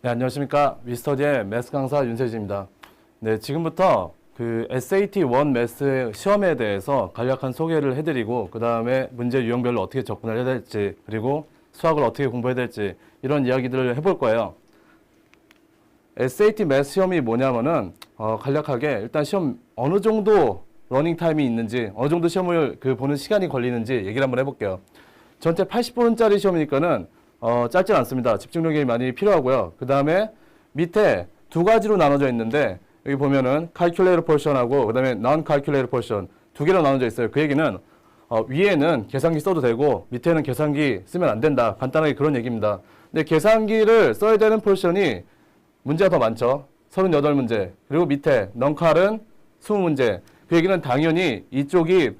네, 안녕하십니까. 위스터디의 매스 강사 윤세진입니다. 네, 지금부터 그 SAT1 매스 시험에 대해서 간략한 소개를 해드리고, 그 다음에 문제 유형별로 어떻게 접근을 해야 될지, 그리고 수학을 어떻게 공부해야 될지, 이런 이야기들을 해볼 거예요. SAT 매스 시험이 뭐냐면은, 간략하게 일단 시험 어느 정도 러닝 타임이 있는지, 어느 정도 시험을 보는 시간이 걸리는지 얘기를 한번 해볼게요. 전체 80분짜리 시험이니까는 짧진 않습니다. 집중력이 많이 필요하고요. 그 다음에 밑에 두 가지로 나눠져 있는데 여기 보면은 calculator portion하고 그 다음에 non-calculator portion 두 개로 나눠져 있어요. 그 얘기는 위에는 계산기 써도 되고 밑에는 계산기 쓰면 안 된다. 간단하게 그런 얘기입니다. 근데 계산기를 써야 되는 포션이 문제가 더 많죠. 38문제. 그리고 밑에 non-cal은 20문제. 그 얘기는 당연히 이쪽이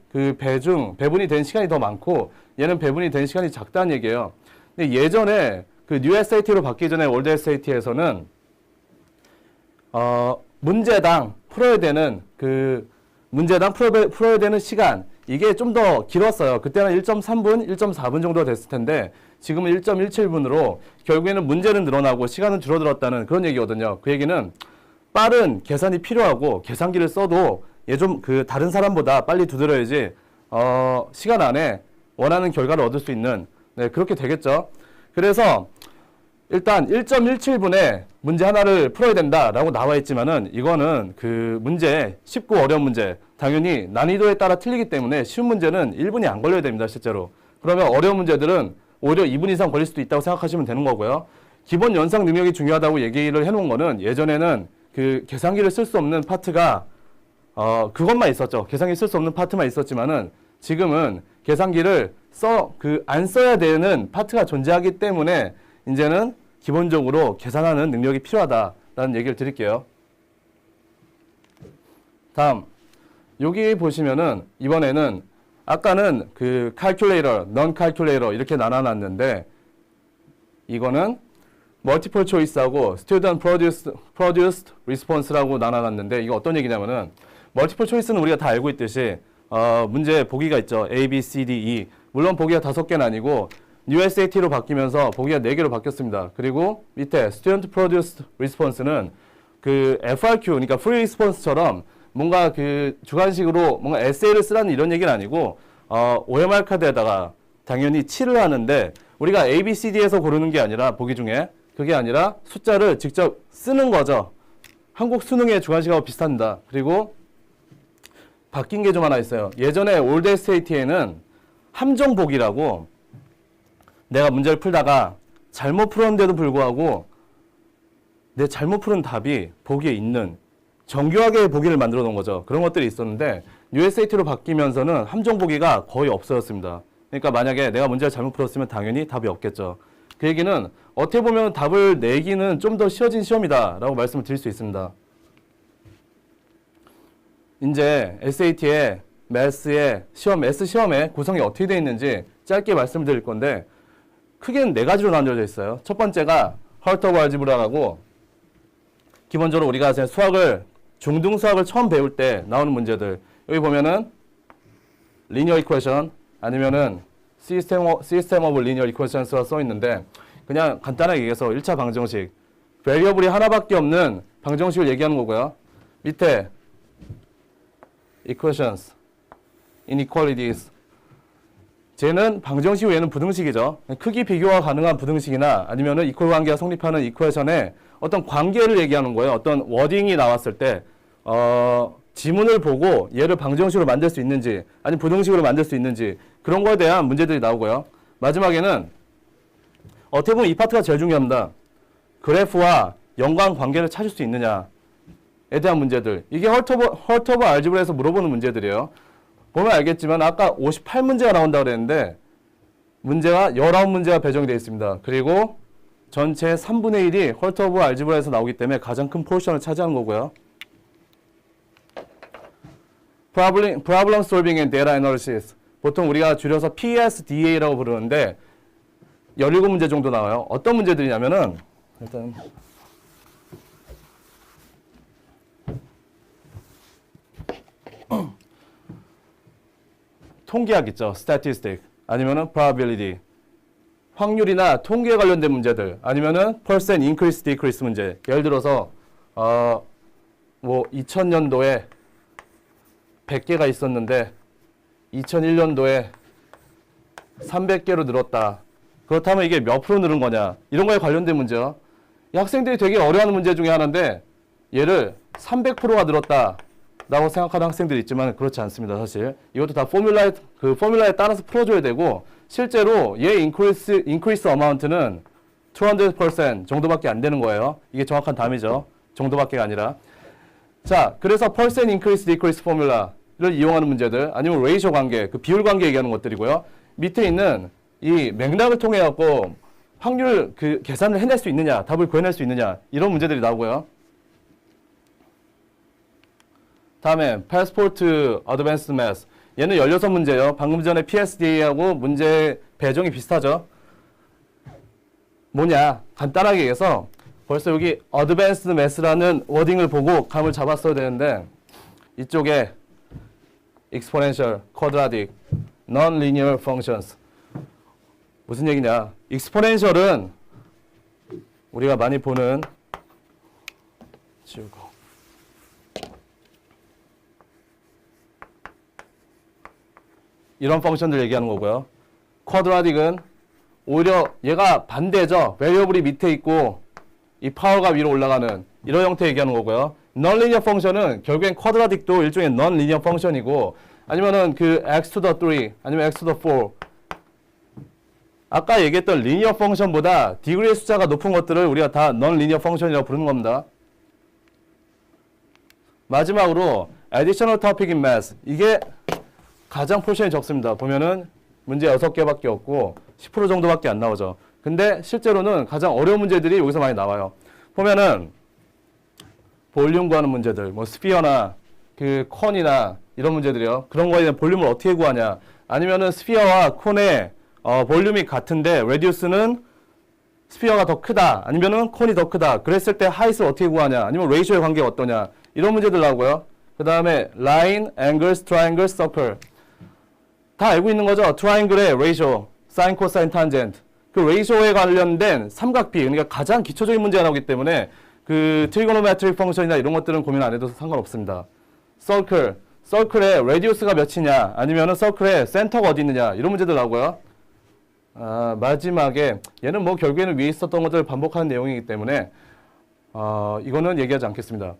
배분이 된 시간이 더 많고 얘는 배분이 된 시간이 작다는 얘기예요. 근데 예전에 뉴 SAT로 바뀌기 전에 올드 SAT에서는 문제당 풀어야 되는 풀어야 되는 시간 이게 좀 더 길었어요. 그때는 1.3분, 1.4분 정도 됐을 텐데 지금은 1.17분으로 결국에는 문제는 늘어나고 시간은 줄어들었다는 그런 얘기거든요. 그 얘기는 빠른 계산이 필요하고 계산기를 써도 얘 좀 다른 사람보다 빨리 두드려야지 시간 안에 원하는 결과를 얻을 수 있는 네, 그렇게 되겠죠. 그래서 일단 1.17분에 문제 하나를 풀어야 된다라고 나와 있지만은 이거는 문제 쉽고 어려운 문제 당연히 난이도에 따라 틀리기 때문에 쉬운 문제는 1분이 안 걸려야 됩니다, 실제로. 그러면 어려운 문제들은 오히려 2분 이상 걸릴 수도 있다고 생각하시면 되는 거고요. 기본 연상 능력이 중요하다고 얘기를 해놓은 거는 예전에는 계산기를 쓸 수 없는 파트가 그것만 있었죠. 계산기 쓸 수 없는 파트만 있었지만은 지금은 계산기를 안 써야 되는 파트가 존재하기 때문에 이제는 기본적으로 계산하는 능력이 필요하다라는 얘기를 드릴게요. 다음, 여기 보시면은 이번에는 아까는 calculator, non-calculator 이렇게 나눠놨는데 이거는 multiple choice하고 student produced response라고 나눠놨는데 이거 어떤 얘기냐면은 multiple choice는 우리가 다 알고 있듯이 문제 보기가 있죠. A, B, C, D, E. 물론 보기가 5개는 아니고 New SAT로 바뀌면서 보기가 4개로 바뀌었습니다. 그리고 밑에 Student Produced Response는 FRQ, 그러니까 Free Response처럼 뭔가 주관식으로 뭔가 에세이를 쓰라는 이런 얘기는 아니고 OMR 카드에다가 당연히 칠을 하는데 우리가 A, B, C, D에서 고르는 게 아니라 보기 중에 그게 아니라 숫자를 직접 쓰는 거죠. 한국 수능의 주관식하고 비슷합니다. 그리고 바뀐 게 좀 하나 있어요. 예전에 올드 SAT에는 함정 보기라고 내가 문제를 풀다가 잘못 풀었는데도 불구하고 내 잘못 푸른 답이 보기에 있는 정교하게 보기를 만들어 놓은 거죠. 그런 것들이 있었는데 뉴 SAT로 바뀌면서는 함정 보기가 거의 없어졌습니다. 그러니까 만약에 내가 문제를 잘못 풀었으면 당연히 답이 없겠죠. 그 얘기는 어떻게 보면 답을 내기는 좀 더 쉬워진 시험이다라고 말씀을 드릴 수 있습니다. 이제 SAT의 매스 시험의 구성이 어떻게 되어 있는지 짧게 말씀드릴 건데 크게는 4가지로 나눠져 있어요. 첫 번째가 Heart of Algebra라고 기본적으로 우리가 중등 수학을 처음 배울 때 나오는 문제들 여기 보면은 Linear Equation 아니면은 System of Linear Equations가 써 있는데 그냥 간단하게 얘기해서 1차 방정식 variable이 하나밖에 없는 방정식을 얘기하는 거고요. 밑에 equations, inequalities. 쟤는 방정식 외에는 부등식이죠. 크기 비교가 가능한 부등식이나 아니면은 이퀄 관계가 성립하는 이퀘이션에 어떤 관계를 얘기하는 거예요. 어떤 워딩이 나왔을 때 지문을 보고 얘를 방정식으로 만들 수 있는지 아니면 부등식으로 만들 수 있는지 그런 거에 대한 문제들이 나오고요. 마지막에는 어떻게 보면 이 파트가 제일 중요합니다. 그래프와 연관 관계를 찾을 수 있느냐 에 대한 문제들. 이게 헐트 오브 알지브라에서 물어보는 문제들이에요. 보면 알겠지만 아까 58문제가 나온다고 그랬는데 문제가 19문제가 배정이 되어 있습니다. 그리고 전체 3분의 1이 헐트 오브 알지브라에서 나오기 때문에 가장 큰 포션을 차지하는 거고요. Problem Solving and Data Analysis. 보통 우리가 줄여서 PSDA라고 부르는데 17문제 정도 나와요. 어떤 문제들이냐면은 일단 통계학 있죠. Statistic 아니면은 Probability 확률이나 통계에 관련된 문제들 아니면은 percent increase decrease 문제. 예를 들어서 뭐 2000년도에 100개가 있었는데 2001년도에 300개로 늘었다. 그렇다면 이게 몇 프로 늘은 거냐? 이런 거에 관련된 문제요. 이 학생들이 되게 어려워하는 문제 중에 하나인데 얘를 300%가 늘었다 라고 생각하는 학생들이 있지만 그렇지 않습니다. 사실 이것도 다 포뮬라에 따라서 풀어줘야 되고 실제로 얘 increase amount는 200% 정도밖에 안 되는 거예요. 이게 정확한 답이죠. 정도밖에 아니라. 자, 그래서 percent increase decrease 포뮬라를 이용하는 문제들 아니면 레이쇼 관계, 그 비율 관계 얘기하는 것들이고요. 밑에 있는 이 맥락을 통해 갖고 확률 그 계산을 해낼 수 있느냐, 답을 구해낼 수 있느냐 이런 문제들이 나오고요. 다음에 passport advanced math. 얘는 16문제예요. 방금 전에 PSDA하고 문제 배정이 비슷하죠. 뭐냐? 간단하게 얘기해서 벌써 여기 advanced math라는 워딩을 보고 감을 잡았어야 되는데 이쪽에 exponential, quadratic, non-linear functions. 무슨 얘기냐? exponential은 우리가 많이 보는 지우고 이런 펑션들 얘기하는 거고요. quadratic은 오히려 얘가 반대죠. variable이 밑에 있고 이 파워가 위로 올라가는 이런 형태 얘기하는 거고요. non-linear 펑션은 결국엔 quadratic도 일종의 non-linear 펑션이고 아니면은 그 x to the 3 아니면 x to the 4 아까 얘기했던 linear 펑션보다 degree의 숫자가 높은 것들을 우리가 다 non-linear 펑션이라고 부르는 겁니다. 마지막으로 additional topic in math. 이게 가장 포션이 적습니다. 보면은 문제 6개밖에 없고 10% 정도밖에 안 나오죠. 근데 실제로는 가장 어려운 문제들이 여기서 많이 나와요. 보면은 볼륨 구하는 문제들, 뭐 스피어나 그 콘이나 이런 문제들이요. 그런 거에 대한 볼륨을 어떻게 구하냐. 아니면은 스피어와 콘의 볼륨이 같은데 레디우스는 스피어가 더 크다. 아니면은 콘이 더 크다. 그랬을 때 하이스를 어떻게 구하냐. 아니면 레이쇼의 관계가 어떠냐. 이런 문제들 나오고요. 그 다음에 라인, 앵글스, 트라이앵글, 서클. 다 알고 있는 거죠. 트라이앵글의 레이쇼, 사인, 코사인, 탄젠트. 그 레이쇼에 관련된 삼각비, 그러니까 가장 기초적인 문제가 나오기 때문에 그 트리고노메트릭 펑션이나 이런 것들은 고민 안 해도 상관없습니다. 서클, 서클의 레디우스가 몇이냐, 아니면은 서클의 센터가 어디 있느냐, 이런 문제들 나오고요. 마지막에 얘는 뭐 결국에는 위에 있었던 것들을 반복하는 내용이기 때문에 이거는 얘기하지 않겠습니다.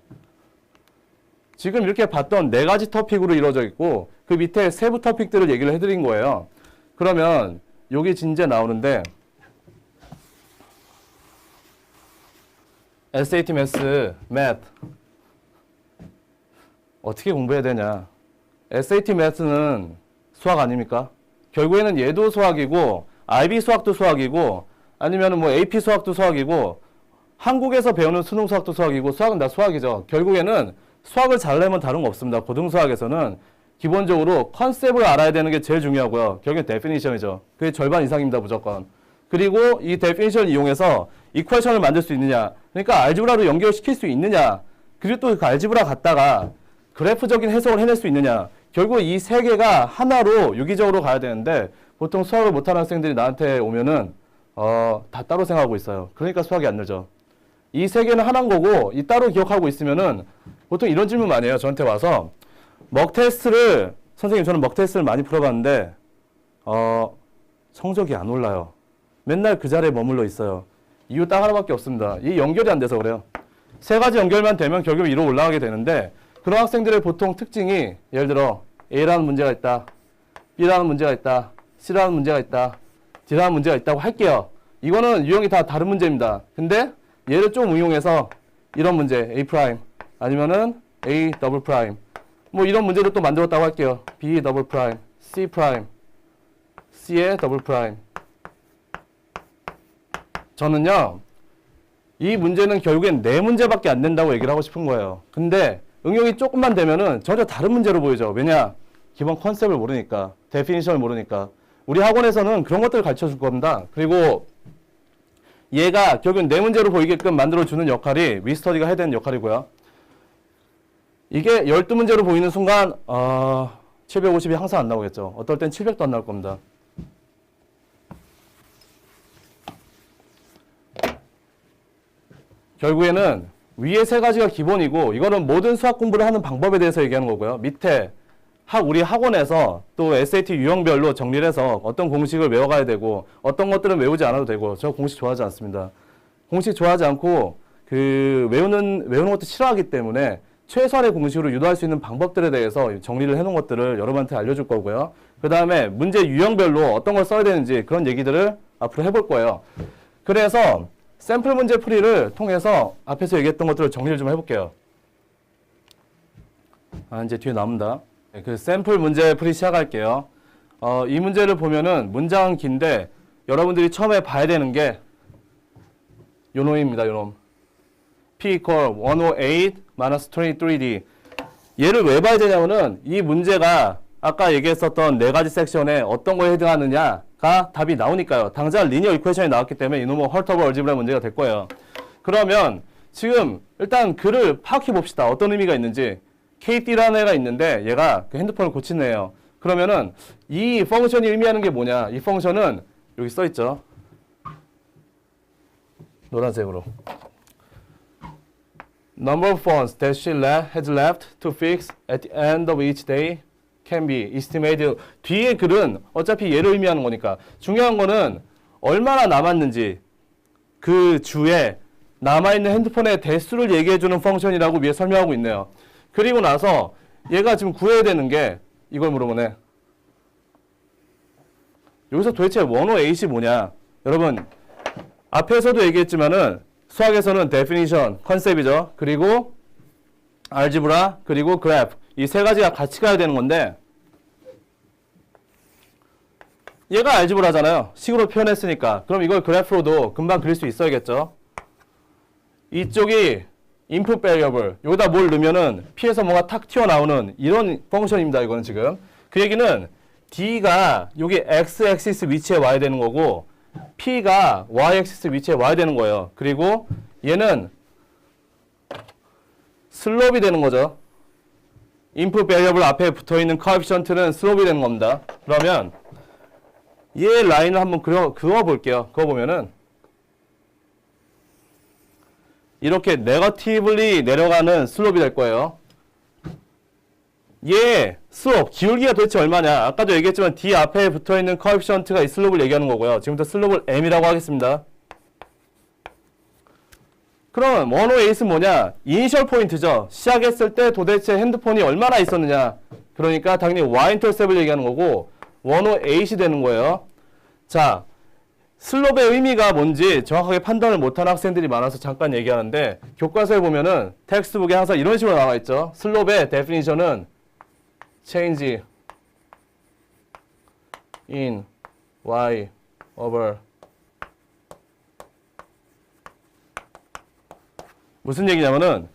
지금 이렇게 봤던 4가지 토픽으로 이루어져 있고 그 밑에 세부 토픽들을 얘기를 해드린 거예요. 그러면 여기 진제 나오는데 SAT Math, 어떻게 공부해야 되냐. SAT Math는 수학 아닙니까? 결국에는 얘도 수학이고 IB 수학도 수학이고 아니면 뭐 AP 수학도 수학이고 한국에서 배우는 수능 수학도 수학이고 수학은 다 수학이죠. 결국에는 수학을 잘 내면 다른 거 없습니다. 고등수학에서는 기본적으로 컨셉을 알아야 되는 게 제일 중요하고요. 결국엔 데피니션이죠. 그게 절반 이상입니다. 무조건. 그리고 이 데피니션을 이용해서 이퀘이션을 만들 수 있느냐. 그러니까 알지브라로 연결시킬 수 있느냐. 그리고 또 그 알지브라 갖다가 그래프적인 해석을 해낼 수 있느냐. 결국 이 세 개가 하나로 유기적으로 가야 되는데 보통 수학을 못하는 학생들이 나한테 오면은 다 따로 생각하고 있어요. 그러니까 수학이 안 늘죠. 이 세 개는 하나인 거고 이 따로 기억하고 있으면은 보통 이런 질문 많이 해요. 저한테 와서 선생님 저는 먹 테스트를 많이 풀어봤는데 성적이 안 올라요. 맨날 그 자리에 머물러 있어요. 이유 딱 하나밖에 없습니다. 이 연결이 안 돼서 그래요. 3가지 연결만 되면 결국 위로 올라가게 되는데 그런 학생들의 보통 특징이 예를 들어 A라는 문제가 있다. B라는 문제가 있다. C라는 문제가 있다. D라는 문제가 있다고 할게요. 이거는 유형이 다 다른 문제입니다. 근데 얘를 좀 응용해서 이런 문제 A 프라임 아니면은 A 더블 프라임 뭐 이런 문제를 또 만들었다고 할게요. B 더블 프라임, C 프라임, C의 더블 프라임. 저는요, 이 문제는 결국엔 4문제밖에 안 된다고 얘기를 하고 싶은 거예요. 근데 응용이 조금만 되면은 전혀 다른 문제로 보이죠. 왜냐? 기본 컨셉을 모르니까, 데피니션을 모르니까. 우리 학원에서는 그런 것들을 가르쳐 줄 겁니다. 그리고 얘가 결국엔 4문제로 보이게끔 만들어주는 역할이 위스터디가 해야 되는 역할이고요. 이게 12문제로 보이는 순간 750이 항상 안 나오겠죠. 어떨 땐 700도 안 나올 겁니다. 결국에는 위에 세 가지가 기본이고 이거는 모든 수학 공부를 하는 방법에 대해서 얘기하는 거고요. 밑에 우리 학원에서 또 SAT 유형별로 정리를 해서 어떤 공식을 외워가야 되고 어떤 것들은 외우지 않아도 되고 저 공식 좋아하지 않습니다. 공식 좋아하지 않고 그 외우는 것도 싫어하기 때문에 최소한의 공식으로 유도할 수 있는 방법들에 대해서 정리를 해놓은 것들을 여러분한테 알려줄 거고요. 그 다음에 문제 유형별로 어떤 걸 써야 되는지 그런 얘기들을 앞으로 해볼 거예요. 그래서 샘플 문제 풀이를 통해서 앞에서 얘기했던 것들을 정리를 좀 해볼게요. 이제 뒤에 남는다. 그 샘플 문제 풀이 시작할게요. 이 문제를 보면은 문장은 긴데 여러분들이 처음에 봐야 되는 게 요놈입니다. 요놈. P equal 108 minus 23D. 얘를 왜 봐야 되냐면은 이 문제가 아까 얘기했었던 네 가지 섹션에 어떤 거에 해당하느냐가 답이 나오니까요. 당장 리니어 이퀘이션이 나왔기 때문에 이놈은 헐터블 얼지브라 문제가 될 거예요. 그러면 지금 일단 글을 파악해 봅시다. 어떤 의미가 있는지. KT라는 애가 있는데 얘가 그 핸드폰을 고치는 애예요. 그러면은 이 펑션이 의미하는 게 뭐냐? 이 펑션은 여기 써 있죠. 노란색으로. Number of phones that she has left to fix at the end of each day can be estimated. 뒤에 글은 어차피 얘를 의미하는 거니까 중요한 거는 얼마나 남았는지 그 주에 남아있는 핸드폰의 대수를 얘기해주는 펑션이라고 위에 설명하고 있네요. 그리고 나서 얘가 지금 구해야 되는 게 이걸 물어보네. 여기서 도대체 108이 뭐냐? 여러분 앞에서도 얘기했지만은 수학에서는 definition, 컨셉이죠. 그리고 알지브라, 그리고 그래프. 이 세 가지가 같이 가야 되는 건데 얘가 알지브라잖아요. 식으로 표현했으니까. 그럼 이걸 그래프로도 금방 그릴 수 있어야겠죠. 이쪽이 input variable. 여기다 뭘 넣으면은 P에서 뭐가 탁 튀어나오는 이런 펑션입니다. 이거는 지금. 그 얘기는 D가 여기 x-axis 위치에 와야 되는 거고 P가 y-axis 위치에 와야 되는 거예요. 그리고 얘는 슬롭이 되는 거죠. input variable 앞에 붙어있는 coefficient는 슬롭이 되는 겁니다. 그러면 얘 라인을 한번 그어볼게요. 그어보면은 이렇게 네거티브리 내려가는 슬롭이 될 거예요. 얘 슬롭, 기울기가 도대체 얼마냐? 아까도 얘기했지만 D 앞에 붙어있는 coefficient가 이 슬롭을 얘기하는 거고요. 지금부터 슬롭을 M이라고 하겠습니다. 그럼 108은 뭐냐? 이니셜 포인트죠. 시작했을 때 도대체 핸드폰이 얼마나 있었느냐? 그러니까 당연히 Y-인터셉을 얘기하는 거고 108이 되는 거예요. 자, 슬롭의 의미가 뭔지 정확하게 판단을 못하는 학생들이 많아서 잠깐 얘기하는데 교과서에 보면은 텍스트북에 항상 이런 식으로 나와 있죠. 슬롭의 데피니션은 change in y over 무슨 얘기냐면은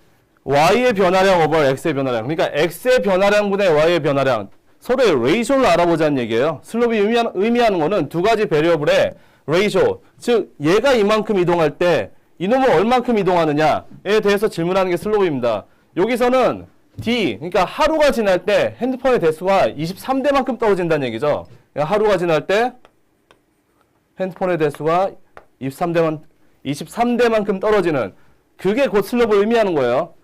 y의 변화량 over x의 변화량. 그러니까 x의 변화량분의 y의 변화량. 서로의 레이쇼를 알아보자는 얘기예요. 슬롭이 의미하는 거는 두 가지 베리어블의 레이쇼. 즉 얘가 이만큼 이동할 때 이놈은 얼만큼 이동하느냐에 대해서 질문하는 게 슬롭입니다. 여기서는 D, 그러니까 하루가 지날 때 핸드폰의 대수가 23대만큼 떨어진다는 얘기죠. 그러니까 하루가 지날 때 핸드폰의 대수가 23대만큼 떨어지는 그게 곧 슬롭을 의미하는 거예요.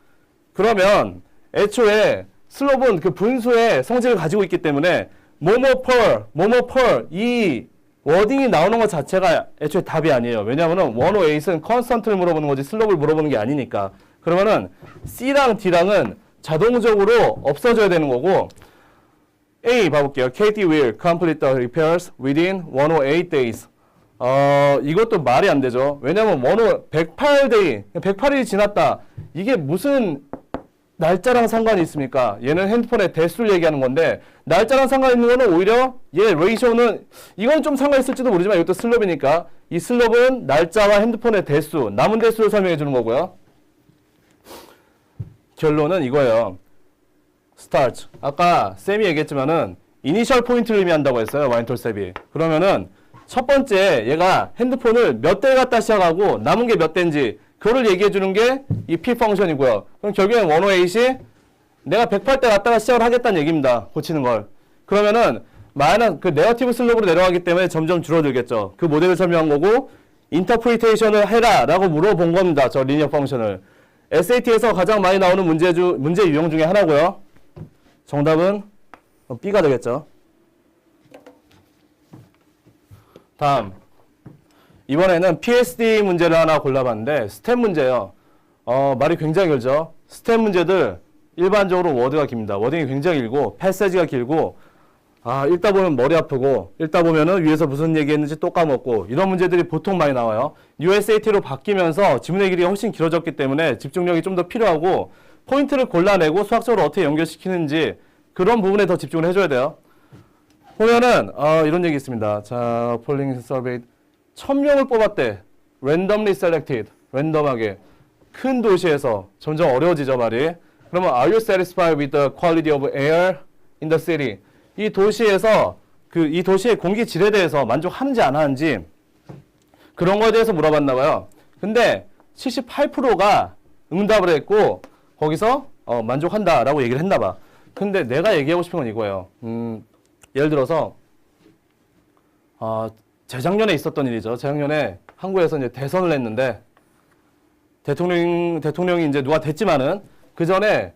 그러면 애초에 슬롭은 그 분수의 성질을 가지고 있기 때문에 뭐뭐 펄 이 워딩이 나오는 것 자체가 애초에 답이 아니에요. 왜냐하면 108은 컨스턴트를 물어보는 거지 슬롭을 물어보는 게 아니니까. 그러면은 C랑 D랑은 자동적으로 없어져야 되는 거고 A 봐볼게요. Katie will complete the repairs within 108 days. 이것도 말이 안 되죠. 왜냐면 108day, 108일이 지났다. 이게 무슨 날짜랑 상관이 있습니까? 얘는 핸드폰의 대수를 얘기하는 건데 날짜랑 상관 있는 거는 오히려 얘 레이쇼는 이건 좀 상관 있을지도 모르지만 이것도 슬롭이니까 이 슬롭은 날짜와 핸드폰의 대수, 남은 대수를 설명해 주는 거고요. 결론은 이거예요. start. 아까 쌤이 얘기했지만은 이니셜 포인트를 의미한다고 했어요. Y-인터셉이. 그러면은 첫 번째 얘가 핸드폰을 몇 대 갖다 시작하고 남은 게 몇 대인지 그거를 얘기해 주는 게 이 P 펑션이고요. 그럼 결국엔 108이 내가 108대 갖다가 시작을 하겠다는 얘기입니다. 고치는 걸. 그러면은 마이너스 그 네거티브 슬롭으로 내려가기 때문에 점점 줄어들겠죠. 그 모델을 설명한 거고 인터프리테이션을 해라 라고 물어본 겁니다. 저 리니어 펑션을. SAT에서 가장 많이 나오는 문제 유형 중에 하나고요. 정답은 B가 되겠죠. 다음, 이번에는 PSD 문제를 하나 골라봤는데 스텝 문제예요. 말이 굉장히 길죠. 스텝 문제들 일반적으로 워드가 깁니다. 워딩이 굉장히 길고 패세지가 길고 읽다 보면 머리 아프고 읽다 보면은 위에서 무슨 얘기했는지 또 까먹고 이런 문제들이 보통 많이 나와요. USAT로 바뀌면서 지문의 길이가 훨씬 길어졌기 때문에 집중력이 좀 더 필요하고 포인트를 골라내고 수학적으로 어떻게 연결시키는지 그런 부분에 더 집중을 해줘야 돼요. 보면은 이런 얘기 있습니다. 자, 폴링 서베이 1000명을 뽑았대. randomly selected. 랜덤하게. 큰 도시에서 점점 어려워지죠, 말이. 그러면 are you satisfied with the quality of air in the city? 이 도시에서 이 도시의 공기 질에 대해서 만족하는지 안 하는지 그런 거에 대해서 물어봤나 봐요. 근데 78%가 응답을 했고 거기서 만족한다라고 얘기를 했나 봐. 근데 내가 얘기하고 싶은 건 이거예요. 예를 들어서 재작년에 있었던 일이죠. 재작년에 한국에서 이제 대선을 했는데 대통령이 이제 누가 됐지만은 그 전에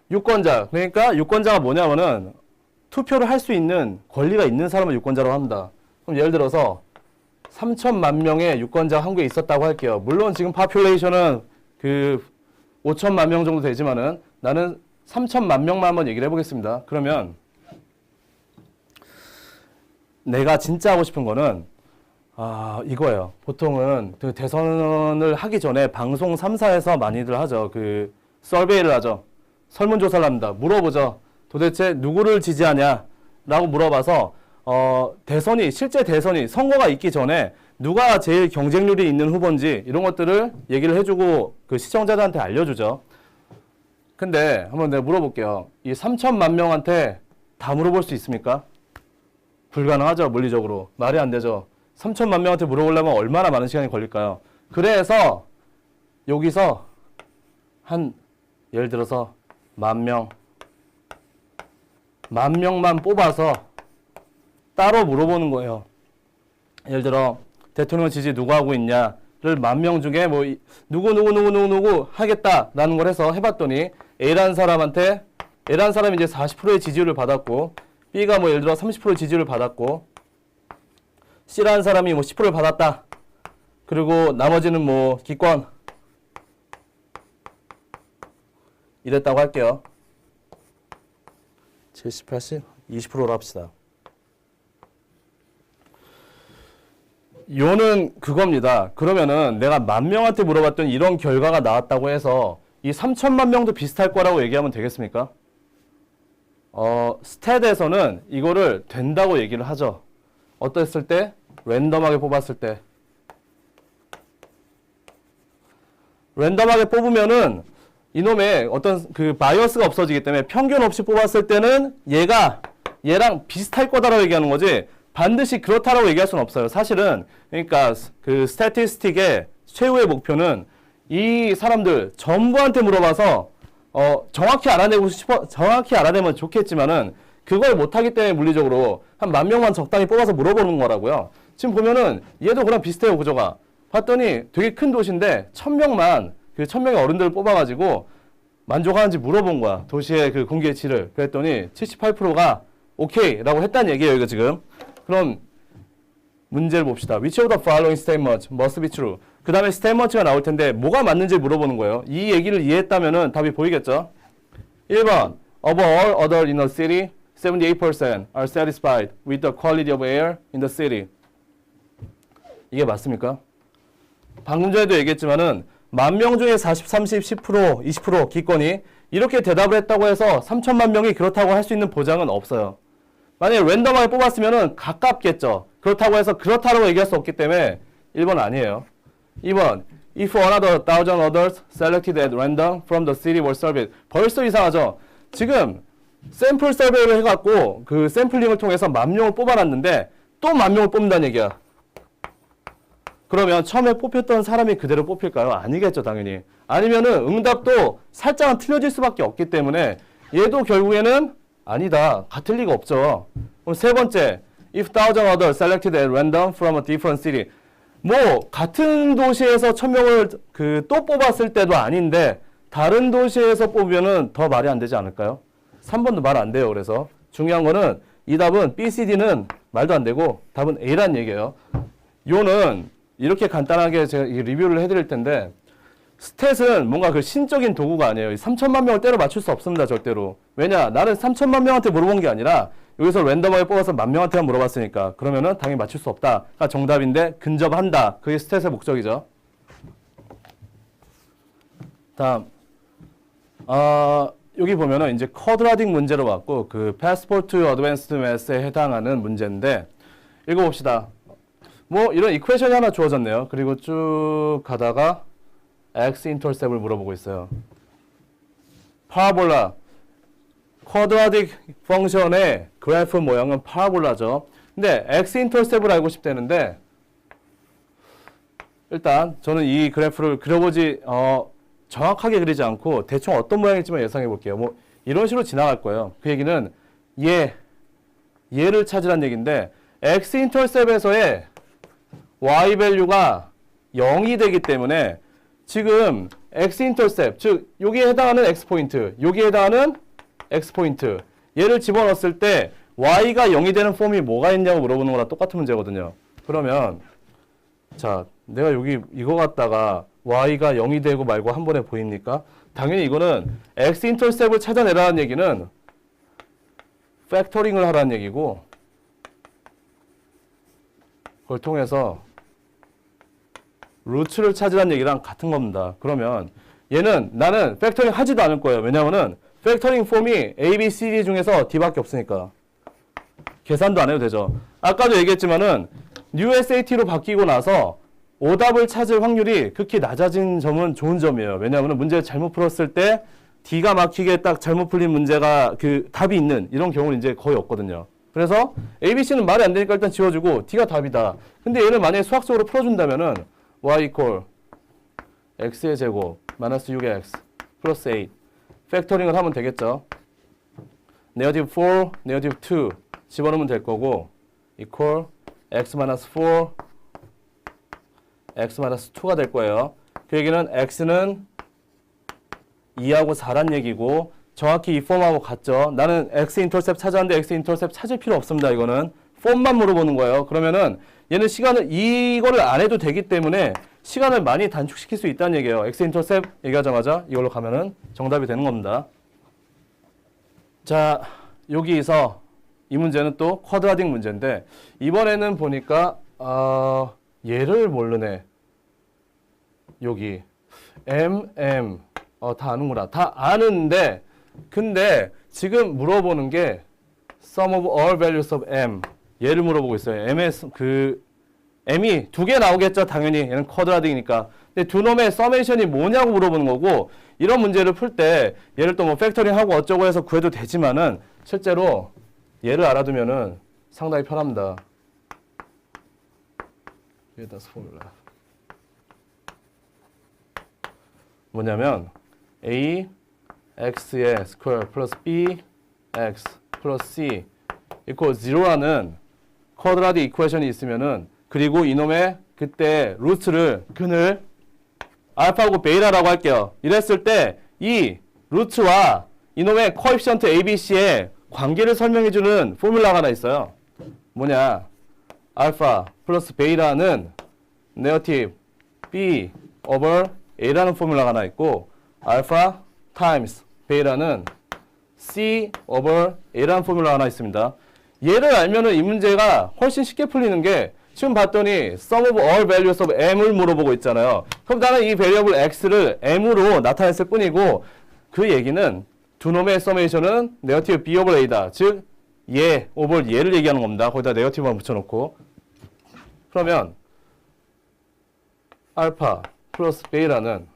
유권자, 그러니까 유권자가 뭐냐면은 투표를 할 수 있는 권리가 있는 사람을 유권자라고 합니다. 그럼 예를 들어서 3천만 명의 유권자가 한국에 있었다고 할게요. 물론 지금 파퓰레이션은 5천만 명 정도 되지만은 나는 3천만 명만 한번 얘기를 해보겠습니다. 그러면 내가 진짜 하고 싶은 거는 이거예요. 보통은 그 대선을 하기 전에 방송 3사에서 많이들 하죠. 서베이를 하죠. 설문조사를 합니다. 물어보죠. 도대체 누구를 지지하냐라고 물어봐서 실제 대선이 선거가 있기 전에 누가 제일 경쟁률이 있는 후보인지 이런 것들을 얘기를 해주고 그 시청자들한테 알려주죠. 근데 한번 내가 물어볼게요. 이 3천만 명한테 다 물어볼 수 있습니까? 불가능하죠. 물리적으로. 말이 안 되죠. 3천만 명한테 물어보려면 얼마나 많은 시간이 걸릴까요? 그래서 여기서 예를 들어서 10,000명, 10,000명만 뽑아서 따로 물어보는 거예요. 예를 들어 대통령 지지 누구 하고 있냐를 10,000명 중에 뭐 누구 하겠다라는 걸 해서 해봤더니 A라는 사람이 이제 40%의 지지율을 받았고 B가 뭐 예를 들어 30%의 지지율을 받았고 C라는 사람이 뭐 10%를 받았다. 그리고 나머지는 뭐 기권 이랬다고 할게요. 70, 80, 20%로 합시다. 요는 그겁니다. 그러면은 내가 10,000명한테 물어봤더니 이런 결과가 나왔다고 해서 이 3천만 명도 비슷할 거라고 얘기하면 되겠습니까? 스탯에서는 이거를 된다고 얘기를 하죠. 어땠을 때? 랜덤하게 뽑았을 때. 랜덤하게 뽑으면은 이놈의 어떤 바이어스가 없어지기 때문에 평균 없이 뽑았을 때는 얘랑 비슷할 거다라고 얘기하는 거지 반드시 그렇다라고 얘기할 수는 없어요. 사실은 그러니까 스태티스틱의 최후의 목표는 이 사람들 전부한테 물어봐서 정확히 알아내면 좋겠지만은 그걸 못하기 때문에 물리적으로 한 10,000명만 적당히 뽑아서 물어보는 거라고요. 지금 보면은 얘도 그랑 비슷해요, 구조가. 봤더니 되게 큰 도시인데 1,000명만 1,000명의 어른들을 뽑아가지고 만족하는지 물어본 거야. 도시의 공기의 질을. 그랬더니 78%가 오케이라고 했다는 얘기예요, 이거 지금. 그럼 문제를 봅시다. Which of the following statements must be true? 그 다음에 statements가 나올 텐데 뭐가 맞는지 물어보는 거예요. 이 얘기를 이해했다면은 답이 보이겠죠? 1번 Of all other in the city, 78% are satisfied with the quality of air in the city. 이게 맞습니까? 방금 전에도 얘기했지만은 10,000명 중에 40, 30, 10%, 20% 기권이 이렇게 대답을 했다고 해서 3천만 명이 그렇다고 할 수 있는 보장은 없어요. 만약에 랜덤하게 뽑았으면은 가깝겠죠. 그렇다고 해서 그렇다라고 얘기할 수 없기 때문에 1번 아니에요. 2번 If another 1,000 others selected at random from the city were surveyed. 벌써 이상하죠. 지금 샘플 서베이를 해갖고 그 샘플링을 통해서 10,000명을 뽑아놨는데 또 10,000명을 뽑는다는 얘기야. 그러면 처음에 뽑혔던 사람이 그대로 뽑힐까요? 아니겠죠, 당연히. 아니면은 응답도 살짝은 틀려질 수밖에 없기 때문에 얘도 결국에는 아니다. 같을 리가 없죠. 그럼 세 번째, if 1,000 others selected at random from a different city. 뭐 같은 도시에서 1000명을 또 뽑았을 때도 아닌데 다른 도시에서 뽑으면은 더 말이 안 되지 않을까요? 3번도 말 안 돼요. 그래서 중요한 거는 이 답은 B, C, D는 말도 안 되고 답은 A란 얘기예요. 요는 이렇게 간단하게 제가 리뷰를 해드릴 텐데 스탯은 뭔가 그 신적인 도구가 아니에요. 3천만 명을 때려 맞출 수 없습니다. 절대로. 왜냐? 나는 3천만 명한테 물어본 게 아니라 여기서 랜덤하게 뽑아서 10,000명한테만 물어봤으니까 그러면은 당연히 맞출 수 없다가 정답인데 근접한다. 그게 스탯의 목적이죠. 다음 여기 보면은 이제 쿼드라틱 문제로 왔고 그 패스포트 어드밴스드 매스에 해당하는 문제인데 읽어봅시다. 뭐 이런 이퀘션이 하나 주어졌네요. 그리고 쭉 가다가 x 인터셉을 물어보고 있어요. 파라볼라 쿼드라틱 펑션의 그래프 모양은 파라볼라죠. 근데 x 인터셉을 알고 싶다는데 일단 저는 이 그래프를 그려보지 정확하게 그리지 않고 대충 어떤 모양일지만 예상해 볼게요. 뭐 이런 식으로 지나갈 거예요. 그 얘기는 얘를 찾으란 얘기인데 x 인터셉에서의 y 밸류가 0이 되기 때문에 지금 x 인터셉 즉 여기에 해당하는 x 포인트, 여기에 해당하는 x 포인트 얘를 집어넣었을 때 y가 0이 되는 폼이 뭐가 있냐고 물어보는 거랑 똑같은 문제거든요. 그러면 자, 내가 여기 이거 갖다가 y가 0이 되고 말고 한 번에 보입니까? 당연히 이거는 x 인터셉을 찾아내라는 얘기는 팩터링을 하라는 얘기고 그걸 통해서 루트를 찾으라는 얘기랑 같은 겁니다. 그러면 얘는 나는 팩터링 하지도 않을 거예요. 왜냐면은 팩터링 폼이 A, B, C, D 중에서 D밖에 없으니까 계산도 안 해도 되죠. 아까도 얘기했지만은 USAT로 바뀌고 나서 오답을 찾을 확률이 극히 낮아진 점은 좋은 점이에요. 왜냐하면 문제를 잘못 풀었을 때 D가 막히게 딱 잘못 풀린 문제가 그 답이 있는 이런 경우는 이제 거의 없거든요. 그래서 A, B, C는 말이 안 되니까 일단 지워주고 D가 답이다. 근데 얘는 만약에 수학적으로 풀어준다면은 y equal x의 제곱 마이너스 6x 플러스 8 팩터링을 하면 되겠죠. 네거티브 4, 네거티브 2 집어넣으면 될 거고 equal x 마이너스 4 x 마이너스 2가 될 거예요. 그 얘기는 x는 2하고 4란 얘기고 정확히 이 폼하고 같죠. 나는 x 인터셉 찾았는데 x 인터셉 찾을 필요 없습니다. 이거는 폼만 물어보는 거예요. 그러면은 얘는 시간을 이거를 안 해도 되기 때문에 시간을 많이 단축시킬 수 있다는 얘기예요. x 인터셉 얘기하자마자 이걸로 가면은 정답이 되는 겁니다. 자, 여기서 이 문제는 또 쿼드라틱 문제인데 이번에는 보니까 얘를 모르네. 여기 m 다 아는구나. 다 아는데 근데 지금 물어보는 게 sum of all values of m 얘를 물어보고 있어요. m이 두 개 나오겠죠. 당연히 얘는 쿼드라틱이니까. 근데 두 놈의 서메이션이 뭐냐고 물어보는 거고 이런 문제를 풀 때 얘를 또 뭐 팩터링하고 어쩌고 해서 구해도 되지만은 실제로 얘를 알아두면은 상당히 편합니다. 얘다 포뮬라 뭐냐면 a x의 스퀘어 플러스 b x 플러스 c 이퀄 0라는 쿼드라틱 이퀘이션이 있으면은 그리고 이놈의 그때 루트를 근을 알파고 베이타라고 할게요. 이랬을 때 이 루트와 이놈의 코에피션트 ABC의 관계를 설명해주는 포뮬라가 하나 있어요. 뭐냐? 알파 플러스 베이타는 네거티브 B over A라는 포뮬라가 하나 있고 알파 타임스 베이타는 C over A라는 포뮬라가 하나 있습니다. 얘를 알면은 이 문제가 훨씬 쉽게 풀리는 게 지금 봤더니 sum of all values of m을 물어보고 있잖아요. 그럼 나는 이 베리어블 x를 m으로 나타냈을 뿐이고 그 얘기는 두 놈의 서메이션은 네거티브 b over a다. 즉 얘 over 얘를 얘기하는 겁니다. 거기다 네거티브만 붙여놓고 그러면 알파 플러스 베이타는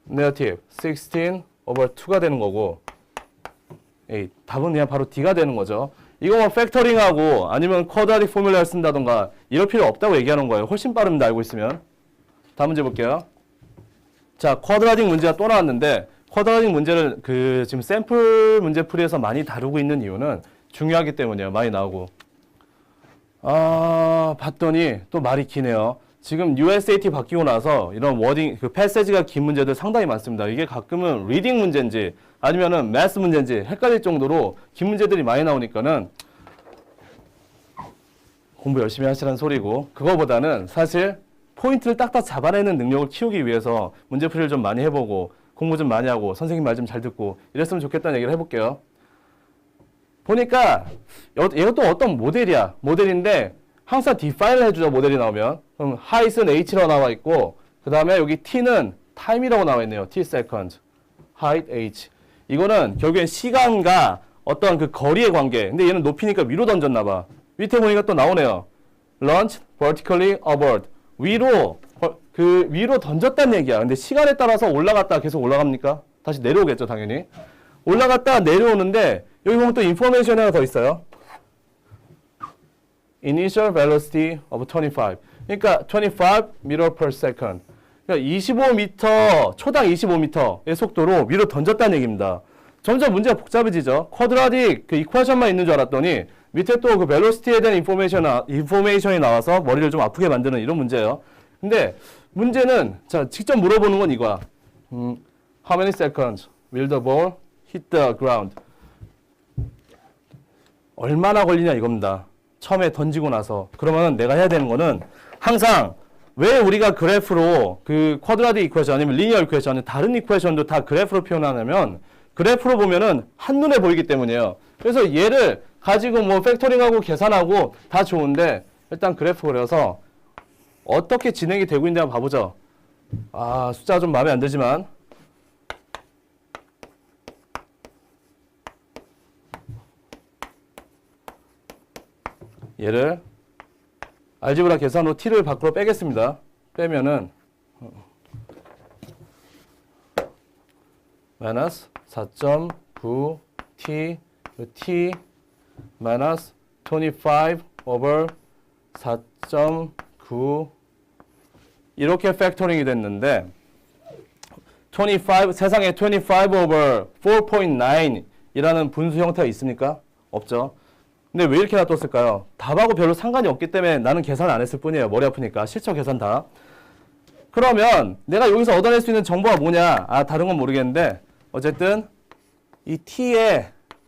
네거티브 16 over 2가 되는 거고 답은 그냥 바로 D가 되는 거죠. 이거 뭐 팩터링하고 아니면 쿼드라틱 포뮬라를 쓴다던가 이럴 필요 없다고 얘기하는 거예요. 훨씬 빠릅니다. 알고 있으면. 다음 문제 볼게요. 자, 쿼드라틱 문제가 또 나왔는데 쿼드라틱 문제를 지금 샘플 문제 풀이에서 많이 다루고 있는 이유는 중요하기 때문이에요. 많이 나오고. 봤더니 또 말이 기네요. 지금 USAT 바뀌고 나서 이런 워딩, 그 패세지가 긴 문제들 상당히 많습니다. 이게 가끔은 리딩 문제인지 아니면은 매스 문제인지 헷갈릴 정도로 긴 문제들이 많이 나오니까는 공부 열심히 하시라는 소리고, 그거보다는 사실 포인트를 딱딱 잡아내는 능력을 키우기 위해서 문제풀이를 좀 많이 해보고 공부 좀 많이 하고 선생님 말 좀 잘 듣고 이랬으면 좋겠다는 얘기를 해볼게요. 보니까 얘가 또 어떤 모델이야. 모델인데 항상 define을 해주죠. 모델이 나오면. 그럼 height은 h라고 나와 있고, 그 다음에 여기 t는 time이라고 나와 있네요. t seconds, height h. 이거는 결국엔 시간과 어떤 그 거리의 관계. 근데 얘는 높이니까 위로 던졌나 봐. 밑에 보니까 또 나오네요. launch vertically upward. 위로 던졌다는 얘기야. 근데 시간에 따라서 올라갔다 계속 올라갑니까? 다시 내려오겠죠, 당연히. 올라갔다 내려오는데 여기 보면 또 인포메이션이 하나 더 있어요. Initial velocity of 25. 그러니까 25 meter per second. 그러니까 25m, 초당 25m의 속도로 위로 던졌다는 얘기입니다. 점점 문제가 복잡해지죠. 쿼드라틱 그 이퀘이션만 있는 줄 알았더니 밑에 또 그 벨로시티에 대한 인포메이션이 나와서 머리를 좀 아프게 만드는 이런 문제예요. 근데 문제는 자 직접 물어보는 건 이거야. How many seconds will the ball hit the ground? 얼마나 걸리냐 이겁니다. 처음에 던지고 나서. 그러면 내가 해야 되는 거는 항상 왜 우리가 그래프로 그 쿼드라틱 이퀘이션 아니면 리니어 이퀘이션 다른 이퀘이션도 다 그래프로 표현하냐면 그래프로 보면은 한눈에 보이기 때문이에요. 그래서 얘를 가지고 뭐 팩토링하고 계산하고 다 좋은데 일단 그래프 그려서 어떻게 진행이 되고 있는지 한번 봐보죠. 아, 숫자가 좀 마음에 안 들지만 얘를 알지브라 계산으로 t를 밖으로 빼겠습니다. 빼면은 마이너스 4.9 t 마이너스 25 over 4.9 이렇게 팩토링이 됐는데 25 세상에 25 over 4.9 이라는 분수 형태가 있습니까? 없죠. 근데 왜 이렇게 놔뒀을까요? 답하고 별로 상관이 없기 때문에 나는 계산 안 했을 뿐이에요. 머리 아프니까. 실적 계산 다. 그러면 내가 여기서 얻어낼 수 있는 정보가 뭐냐? 아, 다른 건 모르겠는데 어쨌든 이 t의